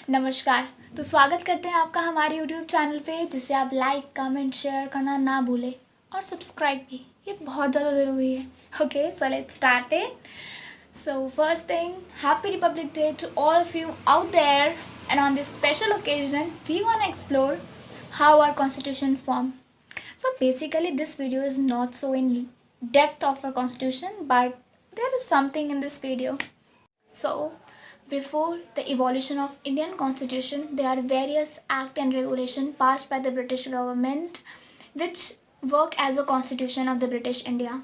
नमस्कार। तो स्वागत करते हैं आपका हमारे यूट्यूब चैनल पे, जिसे आप लाइक कमेंट शेयर करना ना भूलें और सब्सक्राइब भी, ये बहुत ज़्यादा ज़रूरी है। Okay, so let's start it. So first thing, happy Republic day to all of you out there, and on this special occasion we want to explore how our constitution formed. So basically this video is not so in depth of our constitution, but there is something in this video. So, before the evolution of Indian Constitution, there are various act and regulation passed by the British government, which work as a constitution of the British India.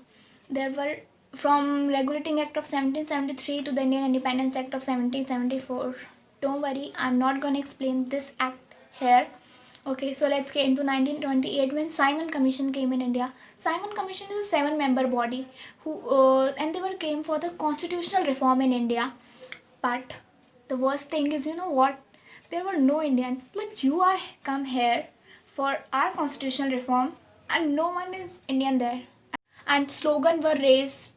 There were from Regulating Act of 1773 to the Indian Independence Act of 1774. Don't worry, I'm not going to explain this act here. Okay, so let's get into 1928 when Simon Commission came in India. Simon Commission is a 7-member body who and they were came for the constitutional reform in India. But the worst thing is, you know what? There were no Indian. Like, you are come here for our constitutional reform, and no one is Indian there. And slogan were raised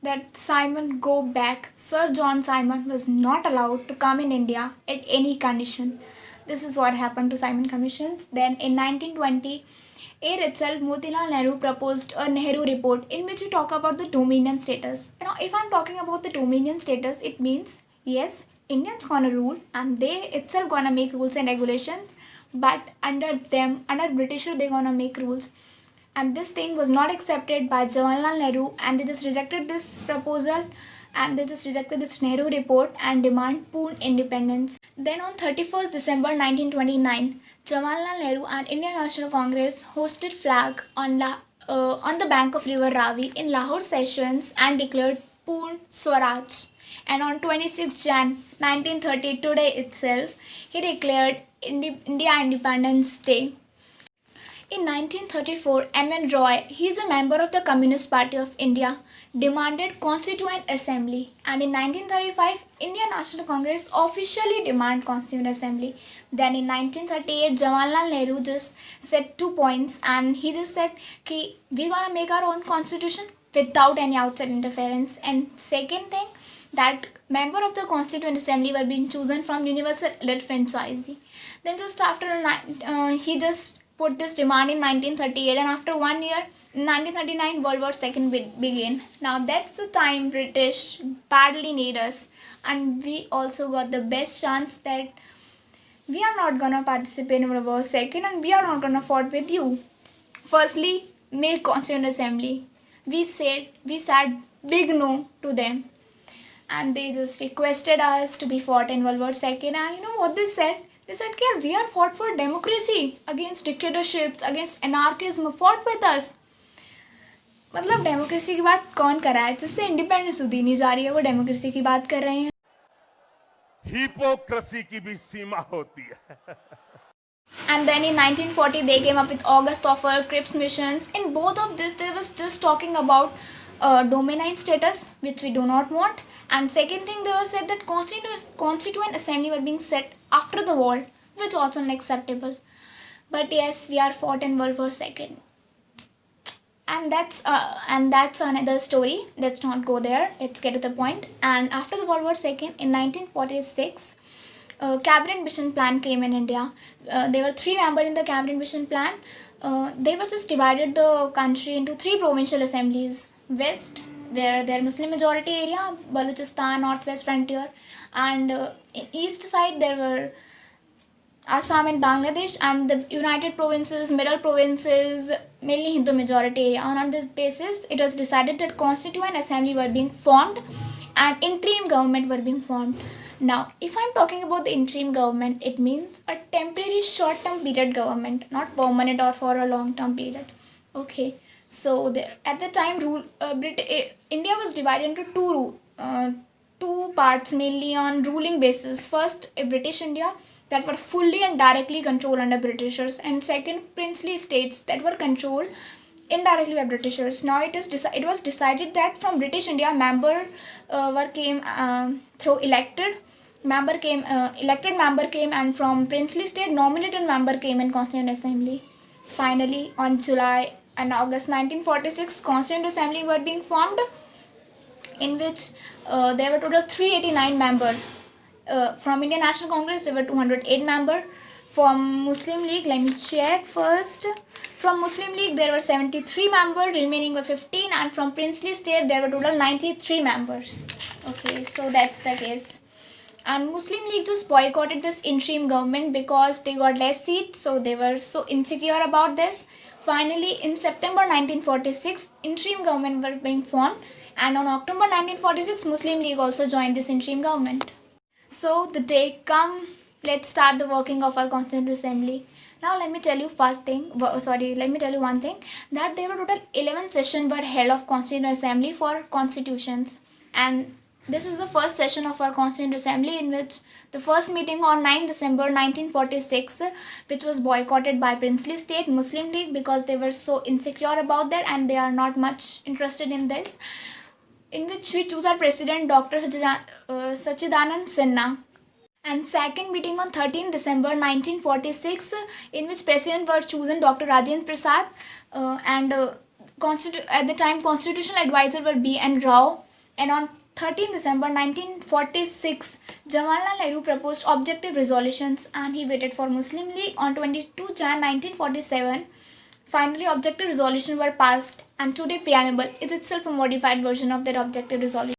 that Simon go back. Sir John Simon was not allowed to come in India at any condition. This is what happened to Simon Commissions. Then in 1920, itself, Motilal Nehru proposed a Nehru report in which he talk about the dominion status. Now, if I'm talking about the dominion status, it means yes, Indians gonna rule and they itself gonna make rules and regulations, but under them, under Britisher, they gonna make rules. And this thing was not accepted by Jawaharlal Nehru, and they just rejected this proposal, and they just rejected this Nehru report and demand Poon independence. Then on 31st December 1929, Jawaharlal Nehru and Indian National Congress hosted flag on the bank of River Ravi in Lahore sessions and declared Poon Swaraj. And on 26 Jan 1930, today itself, he declared India Independence Day. In 1934, M.N. Roy, he is a member of the Communist Party of India, demanded Constituent Assembly, and in 1935, Indian National Congress officially demanded Constituent Assembly. Then in 1938, Jawaharlal Nehru just said 2 points, and he just said कि we gonna make our own constitution without any outside interference. And second thing, that member of the Constituent Assembly were being chosen from universal elite franchise. Then just after he just put this demand in 1938, and after 1 year, in 1939, World War II began. Now that's the time British badly need us, and we also got the best chance that we are not gonna participate in World War II, and we are not gonna fight with you. Firstly, make Constituent Assembly. We said big no to them, and they just requested us to be fought in World War II. And you know what they said? They said कि we are fought for democracy, against dictatorships, against anarchism, fought with us. मतलब democracy की बात कौन कर रहा है? जिससे independence दी नहीं जा रही है, वो डेमोक्रेसी की बात कर रहे हैं. हिपोक्रेसी की भी सीमा होती है. And then in 1940, they came up with August Offer, Cripps missions. In both of this, they was just talking about dominant status, which we do not want. And second thing, they was said that constituent assembly were being set after the war, which also not acceptable. But yes, we are fought in World War II. And that's another story. Let's not go there. Let's get to the point. And after the World War II, in 1946, Cabinet Mission Plan came in India. There were 3 members in the Cabinet Mission Plan. They were just divided the country into 3 provincial assemblies. West, where there Muslim majority area, Balochistan, Northwest Frontier, and in east side there were Assam and Bangladesh, and the United Provinces, Middle Provinces, mainly Hindu majority area. And on this basis, it was decided that Constituent Assembly were being formed and interim government were being formed. Now, if I'm talking about the interim government, it means a temporary short-term period government, not permanent or for a long-term period. Okay, so at the time, India was divided into two parts, mainly on ruling basis. First, British India, that were fully and directly controlled under Britishers, and second, princely states that were controlled indirectly by Britishers. Now it was decided that from British India, member came through elected member came, and from princely state, nominated member came in Constituent Assembly. Finally, on July and August 1946, Constituent Assembly were being formed, in which there were total 389 members. From Indian National Congress, there were 208 members. From Muslim League, let me check first. From Muslim League, there were 73 members, remaining were 15, and from Princely State, there were total 93 members. Okay, so that's the case. And Muslim League just boycotted this interim government because they got less seats, so they were so insecure about this. Finally, in September 1946, interim government was being formed, and on October 1946, Muslim League also joined this interim government. So the day come, let's start the working of our Constituent Assembly. Now let me tell you one thing, that there were total 11 sessions were held of Constituent Assembly for constitutions, and this is the first session of our Constituent Assembly, in which the first meeting on 9 December 1946, which was boycotted by Princely State Muslim League because they were so insecure about that and they are not much interested in this, in which we choose our president, Dr. Sachidanand Sinha. And second meeting on 13 December 1946, in which president were chosen Dr. Rajendra Prasad and at the time constitutional advisor were B.N. Rao. And on 13 December 1946, Jawaharlal Nehru proposed objective resolutions and he waited for Muslim League. On 22 Jan 1947, finally objective resolutions were passed, and today preamble is itself a modified version of that objective resolution.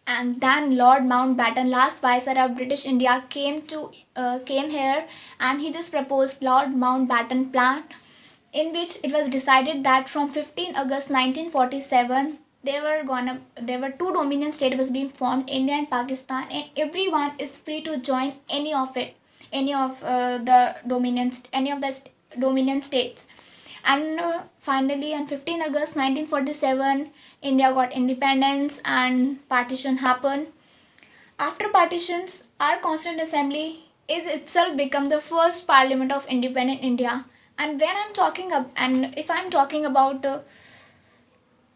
And then Lord Mountbatten, last Viceroy of British India, came here, and he just proposed Lord Mountbatten plan, in which it was decided that from 15 August 1947 there were two dominion states was being formed, India and Pakistan, and everyone is free to join any of the dominion states. And finally, on 15 August 1947, India got independence and partition happened. After partitions, our Constituent Assembly is itself become the first parliament of independent India. And when I'm talking if I'm talking about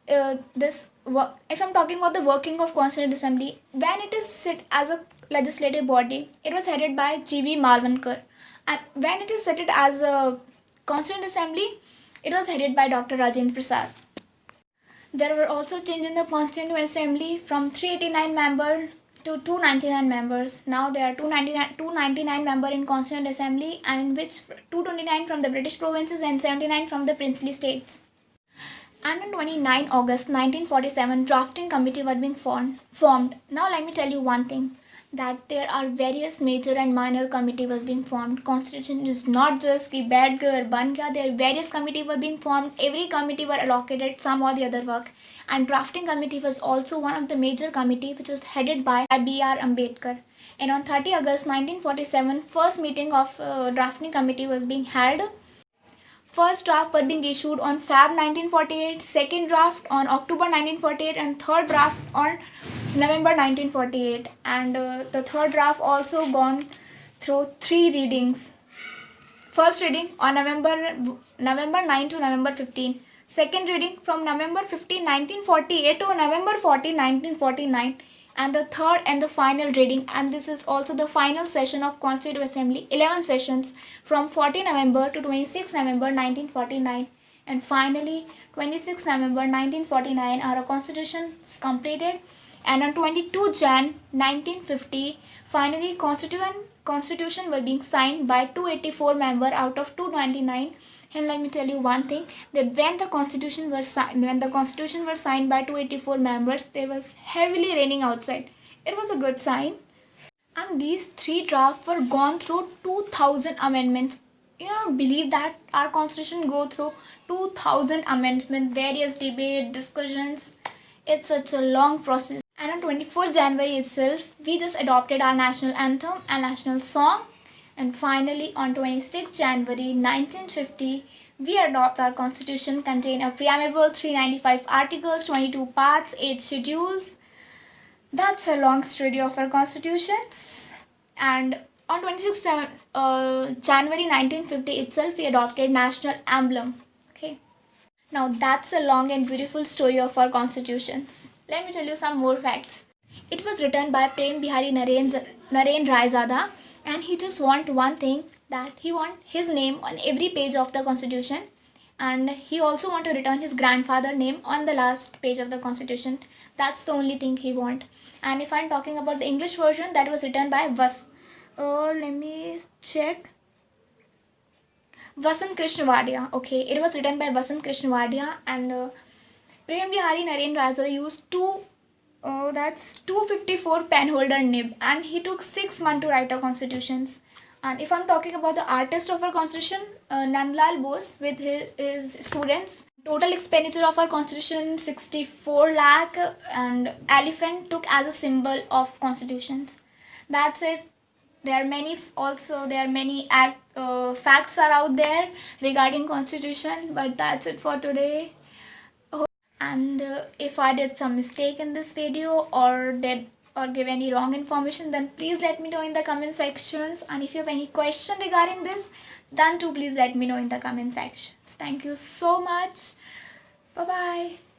if I'm talking about the working of Constituent Assembly, when it is sit as a legislative body, it was headed by G.V. Malvankar, and when it is seated as a Constituent Assembly, it was headed by Dr. Rajendra Prasad. There were also changes in the Constituent Assembly from 389 members to 299 members. Now there are 299 members in Constituent Assembly, and in which 229 from the British provinces and 79 from the princely states. And on 29 August 1947, drafting committee were being formed. Now let me tell you one thing, that there are various major and minor committee was being formed. Constitution is not just ki baith gaye ban gaya. There are various committee were being formed. Every committee were allocated some or the other work. And drafting committee was also one of the major committee, which was headed by B.R. Ambedkar. And on 30 August 1947, first meeting of drafting committee was being held. First draft were being issued on Feb 1948, second draft on October 1948, and third draft on November 1948. And the third draft also gone through 3 readings. First reading on November 9 to November 15. Second reading from November 15, 1948 to November 14, 1949. And the third and the final reading, and this is also the final session of Constituent Assembly, 11 sessions from 14 November to 26 November 1949. And finally 26 November 1949 our constitution is completed, and on 22 Jan 1950 finally constitution were being signed by 284 members out of 299. And let me tell you one thing, that when the constitution were signed by 284 members, there was heavily raining outside. It was a good sign. And these 3 drafts were gone through 2000 amendments. You don't believe that our constitution go through 2000 amendments, various debate, discussions. It's such a long process. And on 24th January itself, we just adopted our national anthem and national song. And finally, on 26 January 1950, we adopt our constitution, contain a preamble, 395 articles, 22 parts, 8 schedules. That's a long story of our constitutions. And on 26 January 1950 itself, we adopted national emblem. Okay. Now that's a long and beautiful story of our constitutions. Let me tell you some more facts. It was written by Prem Bihari Naren Raizada, and he just want one thing, that he want his name on every page of the constitution, and he also want to return his grandfather name on the last page of the constitution. That's the only thing he want. And if I'm talking about the English version, that was written by let me check. Vasant Krishnavadia. Okay, it was written by Vasant Krishnavadia, and Prem Bihari Narendra Azar used that's 254 pen holder nib, and he took 6 months to write our constitutions. And if I'm talking about the artist of our constitution, Nandlal Bose with his students, total expenditure of our constitution 64 lakh, and elephant took as a symbol of constitutions. That's it. There are many facts are out there regarding constitution, but that's it for today. And if I did some mistake in this video or give any wrong information, then please let me know in the comment sections. And if you have any question regarding this, then too please let me know in the comment sections. Thank you so much. Bye bye.